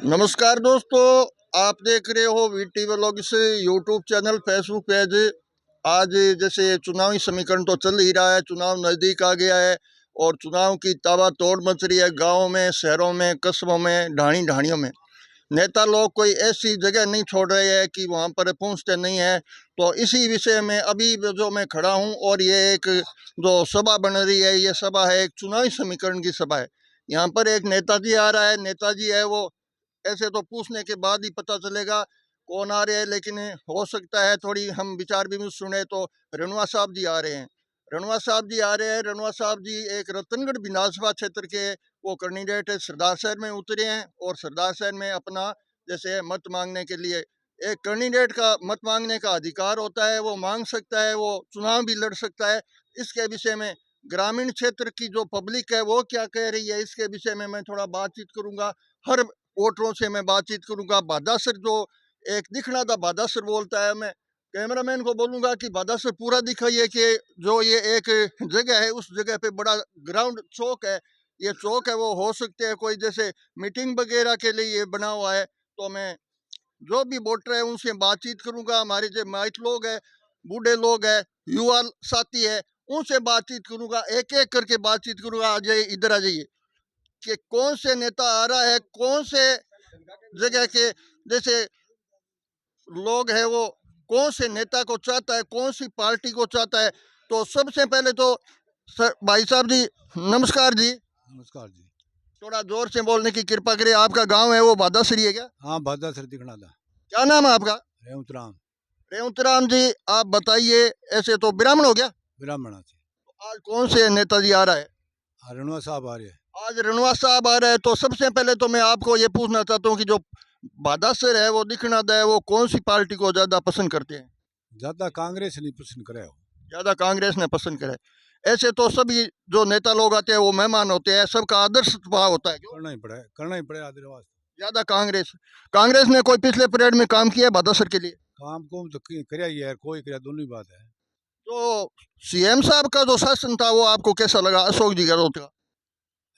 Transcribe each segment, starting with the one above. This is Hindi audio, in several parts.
नमस्कार दोस्तों, आप देख रहे हो VT vlogs YouTube channel, Facebook page. आज जैसे चुनावी समीकरण तो चल ही रहा है, चुनाव नज़दीक आ गया है और चुनाव की ताबड़तोड़ मच रही है। गाँव में, शहरों में, कस्बों में, ढाणियों में नेता लोग कोई ऐसी जगह नहीं छोड़ रहे हैं कि वहाँ पर पहुँचते नहीं है। तो इसी विषय में अभी जो मैं खड़ा हूँ और ये एक जो सभा बन रही है, ये सभा है एक चुनावी समीकरण की सभा है। यहाँ पर एक नेताजी आ रहा है, नेताजी है वो, ऐसे तो पूछने के बाद ही पता चलेगा कौन आ रहे हैं, लेकिन हो सकता है थोड़ी हम विचार विमर्श सुने तो रणवा साहब जी आ रहे हैं। रणवा साहब जी आ रहे हैं। रणवा साहब जी एक रतनगढ़ विधानसभा क्षेत्र के वो कैंडिडेट सरदार शहर में उतरे हैं और सरदार शहर में अपना जैसे मत मांगने के लिए, एक कैंडिडेट का मत मांगने का अधिकार होता है, वो मांग सकता है, वो चुनाव भी लड़ सकता है। इसके विषय में ग्रामीण क्षेत्र की जो पब्लिक है वो क्या कह रही है, इसके विषय में मैं थोड़ा बातचीत करूंगा। हर वोटरों से मैं बातचीत करूंगा। बादासर जो एक दिखना था, बादासर बोलता है, मैं कैमरामैन को बोलूंगा कि बादासर पूरा दिखाइए कि जो ये एक जगह है उस जगह पे बड़ा ग्राउंड चौक है, ये चौक है, वो हो सकते हैं कोई जैसे मीटिंग वगैरह के लिए ये बना हुआ है। तो मैं जो भी वोटर है उनसे बातचीत करूंगा। हमारे जो माइट लोग है, बूढ़े लोग है, युवा साथी है, उनसे बातचीत करूंगा, एक एक करके बातचीत करूंगा। आ जाइए, इधर आ जाइए कि कौन से नेता आ रहा है, कौन से जगह के जैसे लोग है, वो कौन से नेता को चाहता है, कौन सी पार्टी को चाहता है। तो सबसे पहले तो सर, भाई साहब जी नमस्कार जी। नमस्कार जी। थोड़ा जोर से बोलने की कृपा करिए। आपका गांव है वो बादासरी है क्या? हाँ, बादासर दिखना था। क्या नाम है आपका? रेवतराम। रेवतराम जी, आप बताइए, ऐसे तो ब्राह्मण हो गया, ब्राह्मणा से आज कौन से नेताजी आ रहा है? रणवा साहब आ रहे हैं। आज रणवा साहब आ रहे हैं। तो सबसे पहले तो मैं आपको ये पूछना चाहता हूँ कि जो बादासर है वो दिखना है, वो कौन सी पार्टी को ज्यादा पसंद करते हैं? ज्यादा कांग्रेस नहीं पसंद करे हो। ज्यादा कांग्रेस ने पसंद करे। ऐसे तो सभी जो नेता लोग आते हैं वो मेहमान होते हैं, सबका आदर्श स्वभाव होता है, क्यों? करना ही पड़े आदरवास। ज्यादा कांग्रेस कांग्रेस ने कोई पिछले पीरियड में काम किया है बादासर के लिए? काम को तो कराया ही है, कोई कराया, दोनों ही बात है। तो सीएम साहब का जो शासन था वो आपको कैसा लगा, अशोक जी गहलोत का?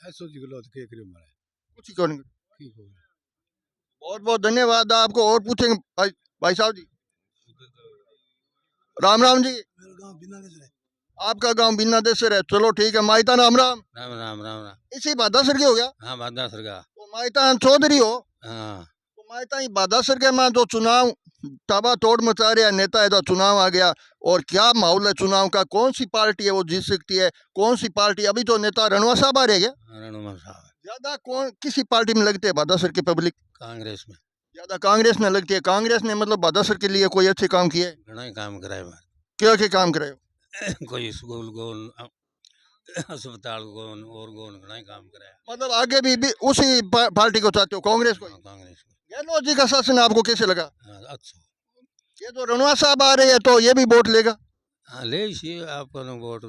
ऐसो जी गलो के करे मारे कुछ ही क्यों नहीं? ठीक हो गया। बहुत बहुत धन्यवाद आपको। और पूछेंगे भाई साहब जी। राम राम जी। मेरा गांव बिना है। आपका गांव बिना देसर है, चलो ठीक है। माइतान राम राम। राम राम राम राम। इसी बादासर के हो गया? हाँ, बादासर का। तो माइतान चौधरी हो? हाँ। तो माइतान बादासर के में जो चुनाव ताबा तोड़ मचा रहा नेता है, तो चुनाव आ गया और क्या माहौल है चुनाव का? कौन सी पार्टी है वो जीत सकती है, कौन सी पार्टी? अभी तो नेता रणवा साहब आ रहे हैं क्या? रणुमा साहब ज्यादा कौन किसी पार्टी में लगते है बादासर की पब्लिक? कांग्रेस में। ज्यादा कांग्रेस में लगती है। कांग्रेस ने मतलब बादासर के लिए कोई अच्छे काम किए? घना ही काम कराए बार। क्या क्या काम करे? कोई स्कूल गोन, अस्पताल गोन और गोन घना ही काम कराया। मतलब आगे भी उसी पार्टी को चाहते हो, कांग्रेस को? हाँ, कांग्रेस को। गहलोत जी का शासन आपको कैसे लगा? हाँ, अच्छा। ये तो रणवा साहब आ रहे हैं तो ये भी वोट लेगा। हाँ, ले इसी आपका ना वोट।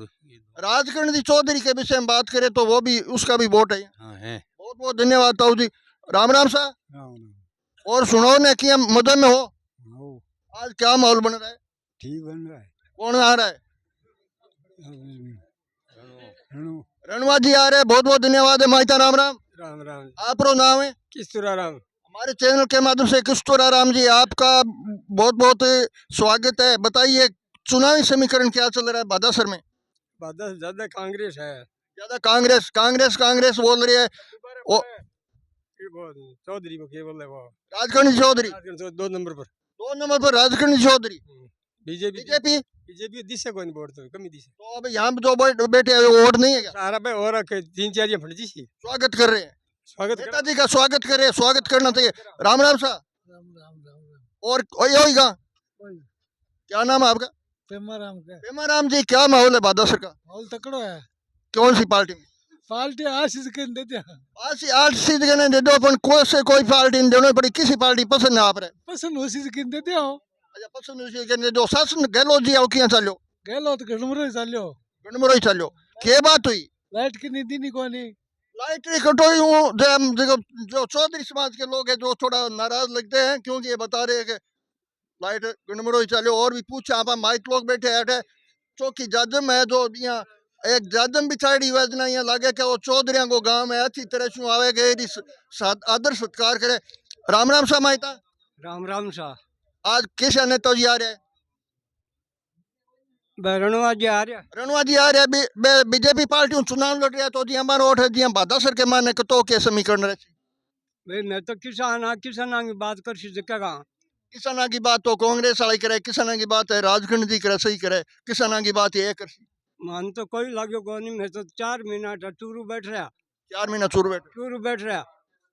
राजकरण जी चौधरी के विषय में बात करें तो वो भी, उसका भी वोट है। हाँ है। बहुत बहुत धन्यवाद ताऊ जी। राम राम साहब। राम और सुनो ने कि हम मदन में हो, राम। आज क्या माहौल बन रहा है? ठीक बन रहा है। कौन आ रहा है? रणु। रणवा जी आ रहे हैं, बहुत बहुत धन्यवाद है। माइता राम राम। राम राम। आप नाम है? किस्तूरा राम। हमारे चैनल के माध्यम से किस्तूरा राम जी, आपका बहुत बहुत स्वागत है। बताइए चुनावी समीकरण क्या चल रहा है बादासर में? बादासर ज्यादा कांग्रेस है। ज्यादा कांग्रेस कांग्रेस कांग्रेस बोल रही है। वो चौधरी को क्या बोल रहे वो? राजकरण चौधरी। 2 नंबर पर। 2 नंबर पर Rajkaran Chaudhary. BJP BJP. BJP दिशा कोई नहीं वोट तो कमी दिशा। तो अब यहाँ पे जो बैठे हैं वो वोट नहीं है क्या? सारा पे और 3-4 ये फट जी स्वागत कर रहे हैं, स्वागत कर। नेताजी का स्वागत कर रहे हैं, स्वागत करना चाहिए। राम राम साहब। राम राम राम। और यही का क्या नाम है आपका? पेमाराम का। पेमाराम जी, क्या माहौल है बादासर का? माहौल तकड़ो है। कौन सी पार्टी में? पार्टी आशीष के दे दे। आज सीध के नहीं दे दो, अपन कोई से कोई पार्टी नहीं देनी पड़ी। किसी पार्टी पसंद है आप रे? पसंद हो सी के दे दे हो। अच्छा, पसंद उसी के नहीं दो। शासन गहलोत जी आओ किया चलो? गहलोत गणमरो चाल्यो। गणमरो ही चलो। के बात हुई? लाइट की नीति नहीं कोनी। लाइट कटोई हूँ। जो चौधरी समाज के लोग हैं जो थोड़ा नाराज लगते हैं, क्योंकि ये बता रहे हैं कि लाइट गणमरो ही चलो। और भी पूछा आप, माइट लोग बैठे हैं, चौकी जज में जो यहाँ एक जादम बिछाड़ी योजना यहाँ लागे कि वो चौधरिया को गांव है अच्छी तरह से आवे गए आदर सत्कार करे। राम राम सा माहिता राम राम सा आज किस ने तो जी आ रहा है रणवा जी आ रहा रणवा जी आ रहा है बीजेपी पार्टी चुनाव लड़ रहा है तो जी हमारा वोट है जी हम बाधा सर के माने तो के समीकरण रहे भाई मैं तो किसान की बात कर सकेगा किसाना की बात तो कांग्रेस वाले करे किसाना की बात है राजखंड जी करे सही करे किसाना की बात ये कर मन तो कोई लाग्यो को नहीं मैं तो 4 महीना टूरू बैठ रहा 4 महीना टूरू बैठ रहा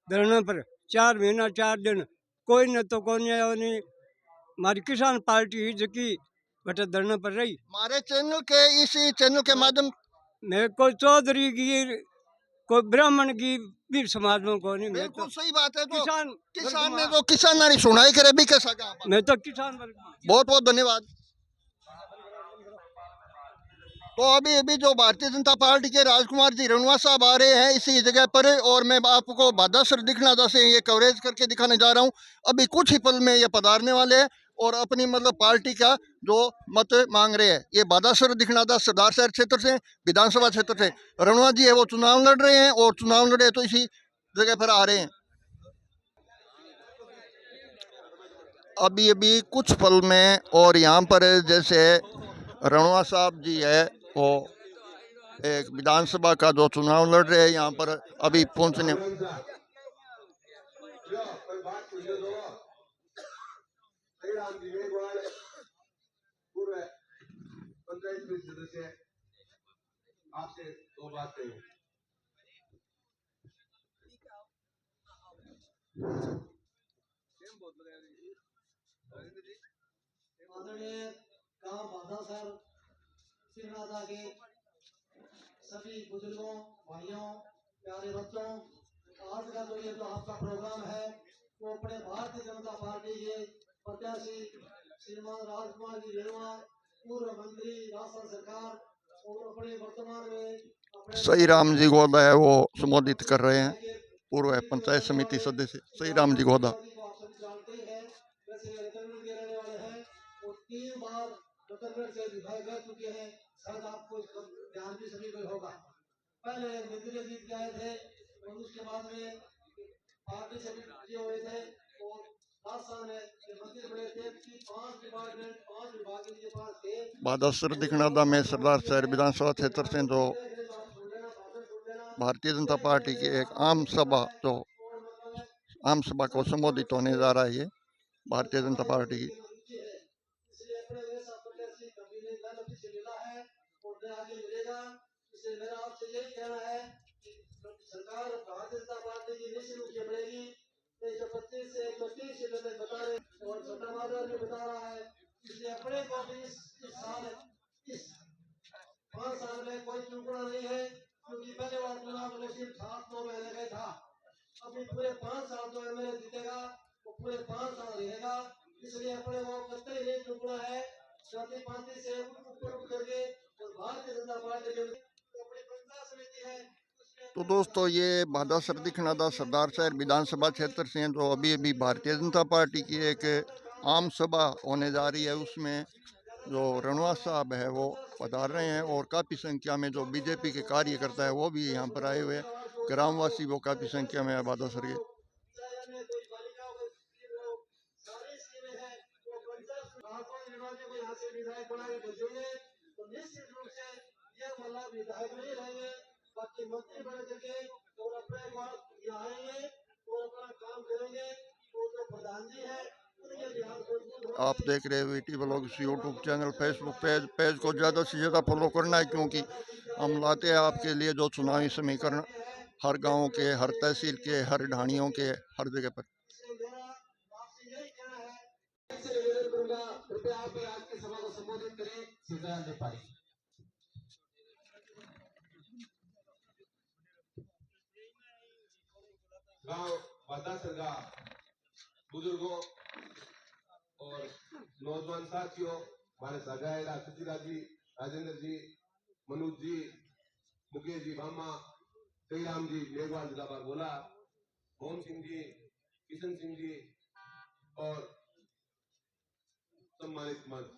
धरने पर 4 महीना 4 दिन कोई न तो कोई आयो नहीं हमारी किसान पार्टी ही जकी बटे धरने पर रही हमारे चैनल के इसी चैनल के माध्यम मैं कोई चौधरी की कोई ब्राह्मण की भी समाज में को नहीं मैं तो बिल्कुल सही बात है तो किसान किसान ने तो किसान नारी सुनाई करे भी कैसा काम मैं तो किसान वर्ग में। बहुत बहुत धन्यवाद। तो अभी अभी जो भारतीय जनता पार्टी के राजकुमार जी रणवा साहब आ रहे हैं इसी जगह पर और मैं आपको बादासर दिखना जैसे ये कवरेज करके दिखाने जा रहा हूँ। अभी कुछ ही पल में ये पधारने वाले हैं और अपनी मतलब पार्टी का जो मत मांग रहे हैं। ये बादासर दिखना था सरदार शहर क्षेत्र से विधानसभा क्षेत्र से रणवा जी है वो चुनाव लड़ रहे हैं और चुनाव लड़े तो इसी जगह पर आ रहे हैं। अभी अभी कुछ पल में और यहाँ पर जैसे रणवा साहब जी है वो एक विधानसभा का जो चुनाव लड़ रहे हैं यहाँ पर अभी पहुंचने आपसे दो बातें आदरणीय गांव बादासर सिंगनादा के सभी बुजुर्गों भाइयों प्यारे बच्चों आज का जो ये जो आपका प्रोग्राम है वो अपने भारतीय जनता पार्टी के प्रत्याशी श्रीमान राजकुमार जी रेणुआ पूर्व मंत्री राजस्थान सरकार और अपने वर्तमान में सही राम जी गोदा है वो संबोधित कर रहे हैं पूर्व पंचायत समिति सदस्य सही राम जी गोदा। आप सभी जानते हैं वैसे रतनगढ़ के रहने वाले हैं और 3 बार रतनगढ़ से विधायक रह चुके हैं शायद आपको ध्यान भी सभी को होगा। पहले निर्दलीय जीत के आए थे और उसके बाद में पार्टी से भी जीते हुए थे और राजस्थान में मंत्री बने थे कि 5 डिपार्टमेंट 5 विभाग इनके पास थे। बादासर दिखनादा में सरदार शहर विधानसभा क्षेत्र से जो भारतीय जनता पार्टी की एक आम सभा को संबोधित होने जा रहा है ये भारतीय जनता पार्टी की। इसलिए अपने वैसा प्रत्याशी कभी नहीं गलत से मिला है और न आगे मिलेगा। इसलिए मेरा आपसे यही कहना है कि सरकार भारतीय जनता पार्टी की निश्चित रूप से बढ़ेगी। 125 से 130 सीटें तक बता रहे और छोटा बाजार भी बता रहा है। इसलिए अपने को भी इस साल इस 5 साल में कोई चुनना नहीं है क्योंकि पहले बार चुनाव में सिर्फ 7-9 महीने का था। अभी पूरे 5 साल जो एमएलए जीतेगा वो पूरे 5 साल रहेगा। इसलिए अपने को कतई नहीं चुकना है जाति पाति से ऊपर उठ करके और भारतीय जनता पार्टी के अपनी पंचायत समिति है। तो दोस्तों ये बादासर दिखनादा सरदार शहर विधानसभा क्षेत्र से जो अभी अभी भारतीय जनता पार्टी की एक आम सभा होने जा रही है उसमें जो रणवा साहब है वो पधार रहे हैं और काफ़ी संख्या में जो बीजेपी के कार्यकर्ता है वो भी यहाँ पर आए हुए हैं। ग्रामवासी वो काफ़ी संख्या में है बादासर के। विधायक नहीं रहेंगे बाकी मंत्री बन करके और अपने यहाँ आएंगे और अपना काम करेंगे और जो प्रधान जी है उनके बिहार आप देख रहे हैं VT blogs YouTube channel Facebook page को ज़्यादा से ज़्यादा फॉलो करना है क्योंकि हम लाते हैं आपके लिए जो चुनावी समीकरण हर गांव के हर तहसील के हर ढाणियों के हर जगह पर। कृपया आप आज की सभा को संबोधित करें सीताराम नेपाली। गांव बादासर का बुजुर्गों और नौजवान साथियों हमारे सगाए सुचिरा जी राजेंद्र जी मनोज जी मुकेश जी भामा श्रीराम जी मेघवाल जी का बार बोला मोहन सिंह जी किशन सिंह जी और सम्मानित मंच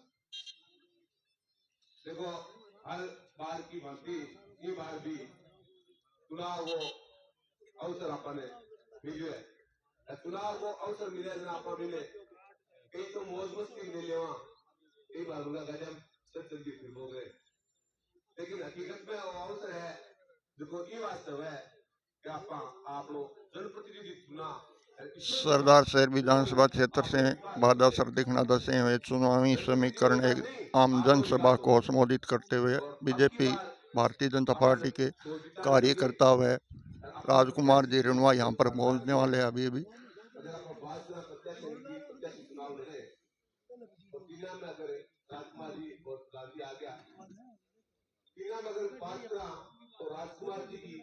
देखो हर बार की भांति ये बार भी चुनाव वो अवसर अपने मिले है। चुनाव को अवसर मिले ना आप मिले कई तो मौज मस्ती मिले लेवा कई बार उनका गजब सच जल्दी फिर हो गए, लेकिन हकीकत में वो अवसर है जो ये वास्तव है कि आप लोग जनप्रतिनिधि चुना सरदार शहर विधानसभा क्षेत्र से बादासर दिखना दसे हुए चुनावी समीकरण एक आम जनसभा को संबोधित करते हुए बीजेपी भारतीय जनता पार्टी के कार्यकर्ता व राजकुमार जी रेणुआ यहाँ पर पहुंचने वाले हैं अभी अभी। अगर आप बात करें प्रत्याशी चुनाव लड़े तो तीना में अगर राजकुमार जी और गांधी आ गया तीना में अगर बात करा तो राजकुमार जी की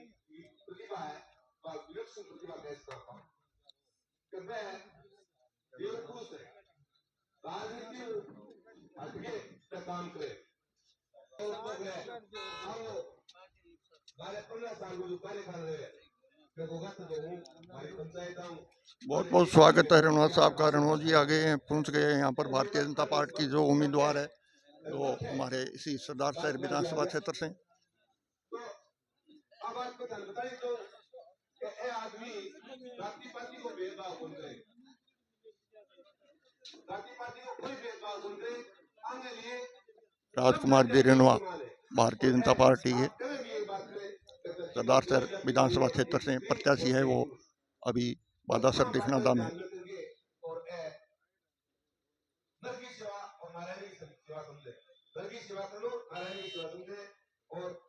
प्रतिभा है विलक्षण प्रतिभा कैसे ना पाए कि वह देवपुरुष है, राजनीति हटके पे काम करे और तो वह आओ गाले 15 साल में जो कार्य कर रहे हैं मैं होगा तो हूँ हमारी पंचायत हूँ। बहुत बहुत स्वागत है रेणुआ साहब का। रेणुआ जी आगे पहुंच गए यहाँ पर भारतीय जनता पार्टी की जो उम्मीदवार है वो हमारे इसी सरदार शहर विधानसभा क्षेत्र से। तो अब आपको ध्यान बताइए तो ये आदमी जाति पाति को भेदभाव बोल रहे, जाति पाति को कोई भेदभाव बोल रहे आगे लिए राजकुमार जी रेणुआ भारतीय जनता पार्टी के सरदार शहर विधानसभा क्षेत्र से प्रत्याशी है, वो अभी बादासर दिखनादा में। और नर की सेवा और नारायण की सेवा समझे, नर की सेवा करो नारायण की सेवा समझे और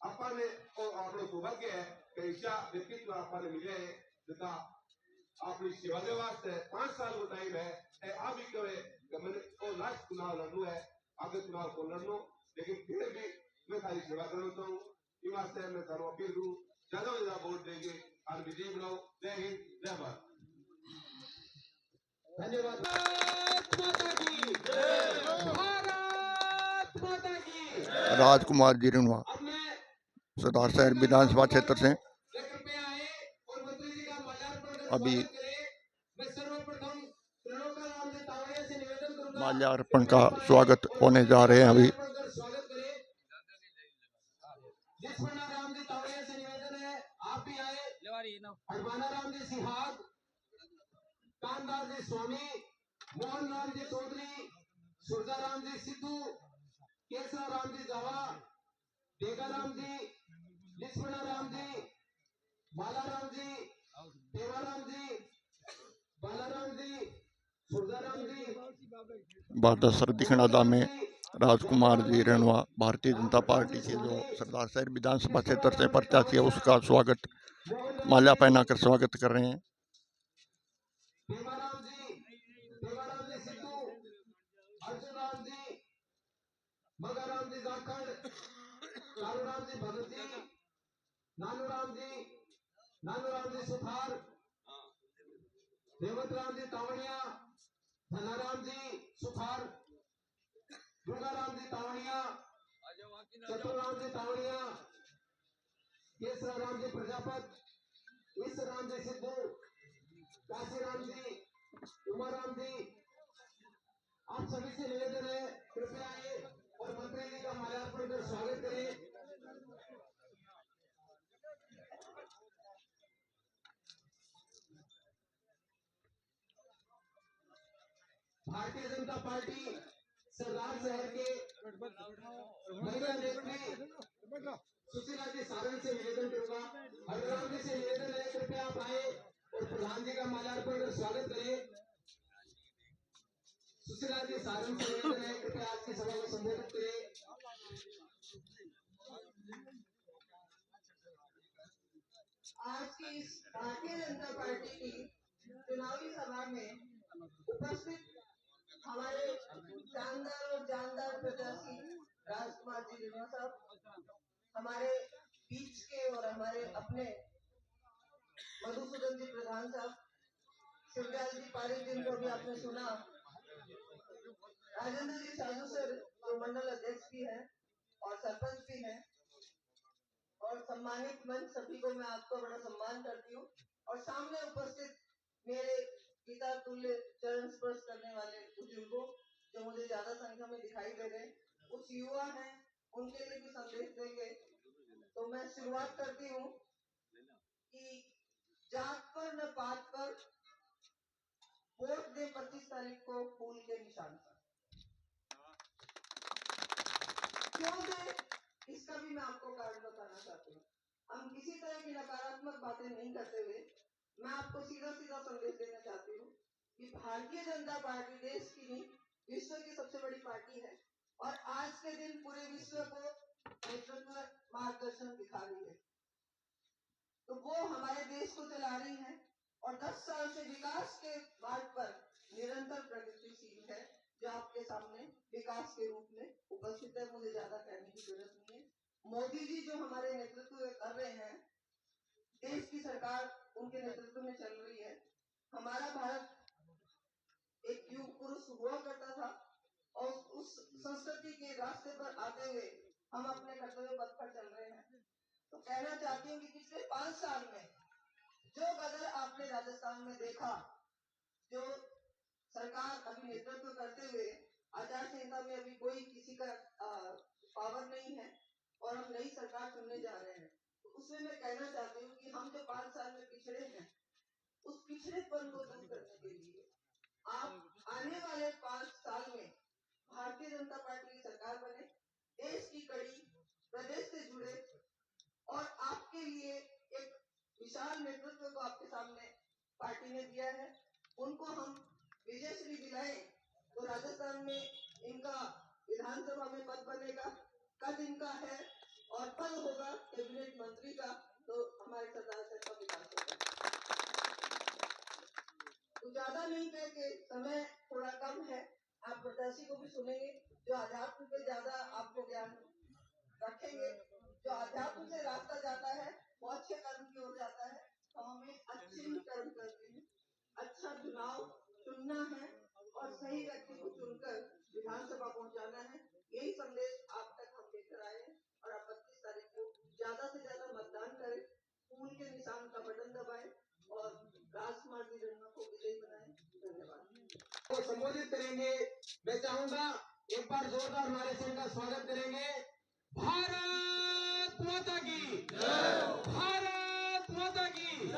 अपने को आप लोग सौभाग्य है कि ऐसा व्यक्तित्व आपने मिले हैं जितना अपनी सेवा के वास्ते 5 साल को टाइम है आप ही कहे कि मैंने को लास्ट चुनाव लड़नू है आगे चुनाव को लड़नू, लेकिन फिर भी मैं खाली सेवा करना चाहूँ इस वास्ते मैं करूँ अपील करूँ ज्यादा से ज्यादा वोट देंगे और विजयी बनाओ। जय हिंद जय भारत। धन्यवाद। राजकुमार जी रेणुआ सरदार शहर विधानसभा क्षेत्र से अभी माल्यार्पण का स्वागत होने जा रहे हैं। अभी राम जी तावड़िया से निवेदन है आप भी आए। हरमाना राम जी सिहाग, कामदार जी स्वामी, मोहन राम जी चौधरी, सुरजा राम जी सिद्धू, केसरा राम जी जावा, देगा राम जी, लक्ष्मणा राम जी, बाला राम जी, देवा राम जी, बाला राम जी, सुरजा राम जी, बादासर दिखनादा में राजकुमार जी रेणुआ भारतीय जनता पार्टी के जो सरदार शहर विधानसभा क्षेत्र से प्रत्याशी है उसका स्वागत माल्या पहनाकर स्वागत कर रहे हैं। देवाराम जी सिद्धू, अर्जुन राम जी, मगाराम जी झारखंड, कालूराम जी भगत जी, नानूराम जी सुथार, देवत राम जी तावड़िया, धनाराम जी सुथार, दुर्गाराम जी तावड़िया, चतुराम जी तावड़िया, केसरा राम जी प्रजापत, ईश्वर राम जी सिद्धू, काशीराम जी, उमाराम जी, आप सभी से निवेदन है कृपया आइए और मंत्री जी का माल्यार्पण कर स्वागत करें। भारतीय जनता पार्टी सरदार शहर के महिला नेत्री सुशीला जी सारंग से निवेदन करूंगा, हरराम जी से निवेदन है कृपया आप आए और प्रधान जी का माल्यार्पण कर स्वागत करें। सुशीला जी सारंग से निवेदन है कृपया आज की सभा को संबोधित करें। आज की इस भारतीय जनता पार्टी की चुनावी सभा में उपस्थित हमारे शानदार और जानदार प्रत्याशी राजकुमार जी रेणुआ साहब, हमारे बीच के और हमारे अपने मधुसूदन जी प्रधान साहब, शिवदयाल जी पारिक जिनको भी आपने सुना, राजेंद्र जी साधु सर जो मंडल अध्यक्ष भी हैं और सरपंच भी हैं, और सम्मानित मंच सभी को मैं आपको बड़ा सम्मान करती हूँ। और सामने उपस्थित मेरे पिता तुल्य चरण स्पर्श करने वाले बुजुर्गों जो मुझे ज्यादा संख्या में दिखाई दे रहे हैं, कुछ युवा हैं उनके लिए भी संदेश देंगे। तो मैं शुरुआत करती हूँ कि जात पर न पात पर वोट दे 25 तारीख को फूल के निशान पर। क्यों दे, इसका भी मैं आपको कारण बताना चाहती हूँ। हम किसी तरह की नकारात्मक बातें नहीं करते हुए मैं आपको सीधा सीधा संदेश देना चाहती हूँ कि भारतीय जनता पार्टी देश की नहीं, विश्व की सबसे बड़ी पार्टी है और आज के दिन पूरे विश्व को नेतृत्व मार्गदर्शन दिखा रही है। तो वो हमारे देश को चला रही है और 10 साल से विकास के मार्ग पर निरंतर प्रगतिशील है, जो आपके सामने विकास के रूप में उपस्थित है। मुझे ज्यादा कहने की जरूरत नहीं है। मोदी जी जो हमारे नेतृत्व कर रहे हैं, देश की सरकार उनके नेतृत्व में चल रही है। हमारा भारत एक युग पुरुष हुआ करता था और उस संस्कृति के रास्ते पर आते हुए हम अपने कर्तव्य पथ पर चल रहे हैं। तो कहना चाहती हूँ कि पिछले 5 साल में जो कदर आपने राजस्थान में देखा, जो सरकार अभी नेतृत्व करते हुए आचार संहिता में अभी कोई किसी का पावर नहीं है और हम नई सरकार चुनने जा रहे हैं, तो उसमें मैं कहना चाहती हूँ कि हम जो 5 साल में पिछड़े हैं, उस पिछड़ेपन को दूर करने के लिए आप आने वाले 5 साल में भारतीय जनता पार्टी की सरकार बने, देश की कड़ी प्रदेश से जुड़े और आपके लिए एक विशाल नेतृत्व को आपके सामने पार्टी ने दिया है, उनको हम विजयश्री दिलाएं। तो राजस्थान में इनका विधानसभा में पद बनेगा, कद इनका है और पद होगा कैबिनेट मंत्री का, तो हमारे सरदार साहब का विकास होगा। तो ज्यादा नहीं कह के, समय थोड़ा कम है, आप प्रत्याशी को भी सुनेंगे जो आध्यात्म पे ज्यादा आपको ज्ञान रखेंगे। जो अध्यात्म से रास्ता जाता है वो अच्छे कर्म की ओर जाता है। तो हमें अच्छे ही कर्म करते हैं, अच्छा चुनाव चुनना है और सही व्यक्ति को चुनकर विधानसभा पहुंचाना है। यही संदेश आप तक हम लेकर आए हैं और आप 25 तारीख को ज्यादा से ज्यादा मतदान करें, फूल के निशान का बटन दबाएं और राजकुमार जी रंगा को विजयी बनाएं। धन्यवाद। को संबोधित करेंगे। मैं चाहूंगा एक बार जोरदार नारे से इनका स्वागत करेंगे। भारत माता की जय, भारत माता की जय।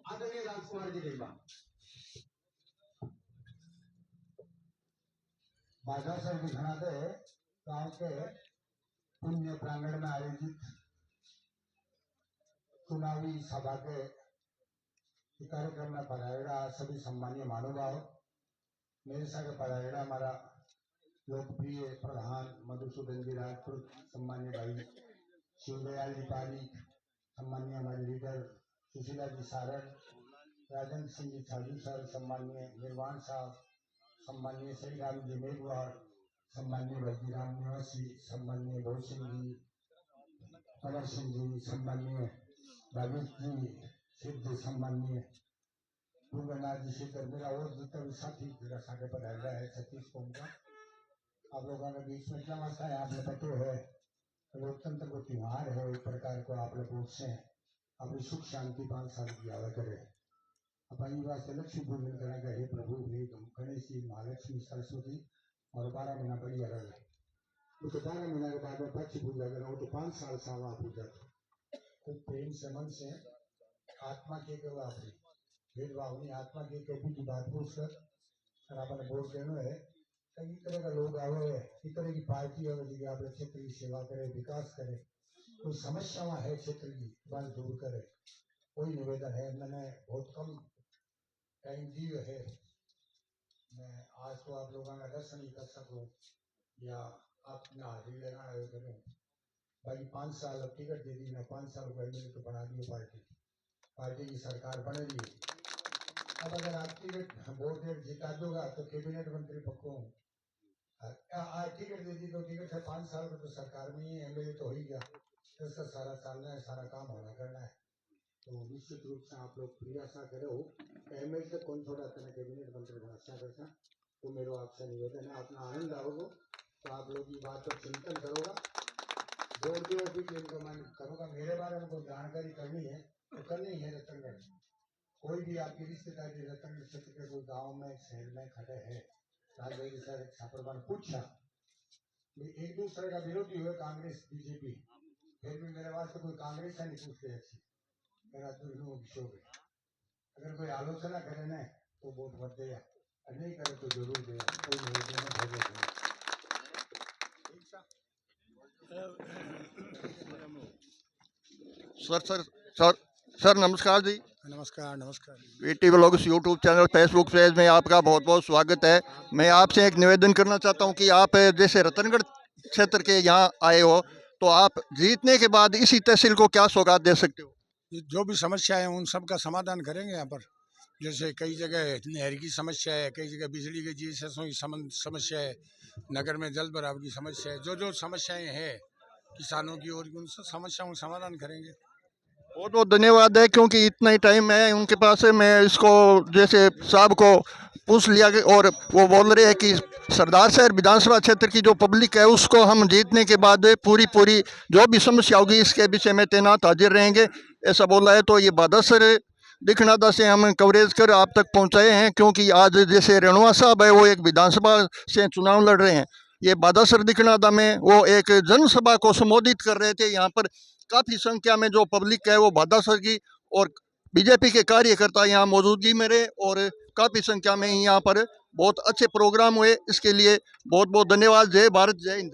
आदरणीय राजकुमार जी रेबा। बाधा सर दिखाते गांव के पुण्य प्रांगण में आयोजित चुनावी सभा के कार्यक्रम में पधारेगा सभी सम्मानीय महानुभाव। मेरे साथ पधारेगा हमारा लोकप्रिय प्रधान मधुसूदन जी राजपूत, सम्मान्य भाई शिवदयाल जी पारीक, सम्मान्य हमारे लीडर सुशीला जी सारण, राजेंद्र सिंह जी छाजू सर, सम्मान्य निर्वाण साहब, सम्मान्य श्री राम जी मेघवाड़, सम्मान्य वजीराम निवासी, सम्मान्य भोज सिंह जी, कमर सिंह जी, सम्मान्य भागीरथ जी सिद्ध, सम्मान्य पूर्वनाथ जी शेखर, मेरा और जितना भी साथी मेरा साथ पधारा है 36 कौम का। आप लोगों के बीच में क्या मसला है, आप लोग पता है लोकतंत्र को त्योहार है, एक प्रकार को आप लोग से अपनी सुख शांति 5 साल की आवा करे। अपनी वास्ते लक्ष्मी पूजन करेंगे, हे प्रभु हे गणेश जी, महालक्ष्मी, सरस्वती और 12 महीना बढ़िया रहे। तो 12 महीना के बाद में पक्ष पूजा करो तो 5 साल सावा पूजा करो खूब प्रेम से मन से आत्मा के अपनी भेदभाव नहीं, आत्मा के कभी की बात पूछ कर अपने वोट देना है। कई तरह का लोग आवे, इस तरह की पार्टी आवे जी आप क्षेत्र की सेवा करे, विकास करे, कोई समस्या है क्षेत्र की बस दूर करे। कोई निवेदन है, मैंने बहुत कम टाइम दिए है, मैं आज तो आप लोगों का दर्शन ही कर सकूं या अपना हाजिरी लगा करूं। भाई 5 साल अब टिकट दे दी, मैं 5 साल को एमएलए तो बना दी, पार्टी की सरकार बन रही है। अब अगर आप टिकट वोट जिता दोगा तो कैबिनेट मंत्री पक्को, टिकट दे दी तो टिकट है 5 साल में तो सरकार में ही एमएलए तो हो ही गया, इसका सारा चलना है, सारा काम होना करना है। तो निश्चित रूप से आप लोग प्रयासा करो, एमएलए से कौन थोड़ा तरह कैबिनेट मंत्री अच्छा करता। तो मेरा आपसे निवेदन है, अपना आनंद आओगे तो आप लोग ये बात पर चिंतन करोगा, वोट दो भी इनका मन करोगा। मेरे बारे में कोई जानकारी करनी है तो करनी है। रतनगढ़ कोई भी आपकी रिश्तेदारी रतनगढ़ क्षेत्र के कोई गाँव में शहर में खड़े है, राजभाई सर छापरबान पूछा एक दूसरे का विरोधी हुए कांग्रेस बीजेपी, फिर भी मेरे वास्ते कोई कांग्रेस है नहीं पूछते अच्छी मेरा दुर्गुण शोक है। अगर कोई आलोचना करे ना तो वोट मत दे, नहीं करे तो जरूर दे, कोई निवेदन है भेजो। सर सर सर नमस्कार जी। नमस्कार नमस्कार। VT vlogs YouTube channel Facebook page में आपका बहुत बहुत स्वागत है। मैं आपसे एक निवेदन करना चाहता हूं कि आप जैसे रतनगढ़ क्षेत्र के यहाँ आए हो, तो आप जीतने के बाद इसी तहसील को क्या सौगात दे सकते हो? जो भी समस्या है उन सब का समाधान करेंगे यहाँ पर। जैसे कई जगह नहर की समस्या है, कई जगह बिजली के जीएसएसओ की समस्या है, नगर में जल भराव की समस्या है, जो समस्याएं हैं किसानों की और उन सब समस्याओं का समाधान करेंगे। बहुत बहुत धन्यवाद है, क्योंकि इतना ही टाइम है उनके पास है। मैं इसको जैसे साहब को पूछ लिया और वो बोल रहे हैं कि सरदार शहर विधानसभा क्षेत्र की जो पब्लिक है उसको हम जीतने के बाद पूरी जो भी समस्या होगी इसके विषय में तैनात हाजिर रहेंगे, ऐसा बोला है। तो ये बादासर दिखनादा से हम कवरेज कर आप तक पहुंचाए हैं, क्योंकि आज जैसे रेणुआ साहब है वो एक विधानसभा से चुनाव लड़ रहे हैं। ये बादासर दिखनादा में वो एक जनसभा को संबोधित कर रहे थे। यहाँ पर काफ़ी संख्या में जो पब्लिक है वो बादासर की और बीजेपी के कार्यकर्ता यहाँ मौजूदगी में रहे और काफ़ी संख्या में यहाँ पर बहुत अच्छे प्रोग्राम हुए। इसके लिए बहुत बहुत धन्यवाद। जय भारत, जय हिंद।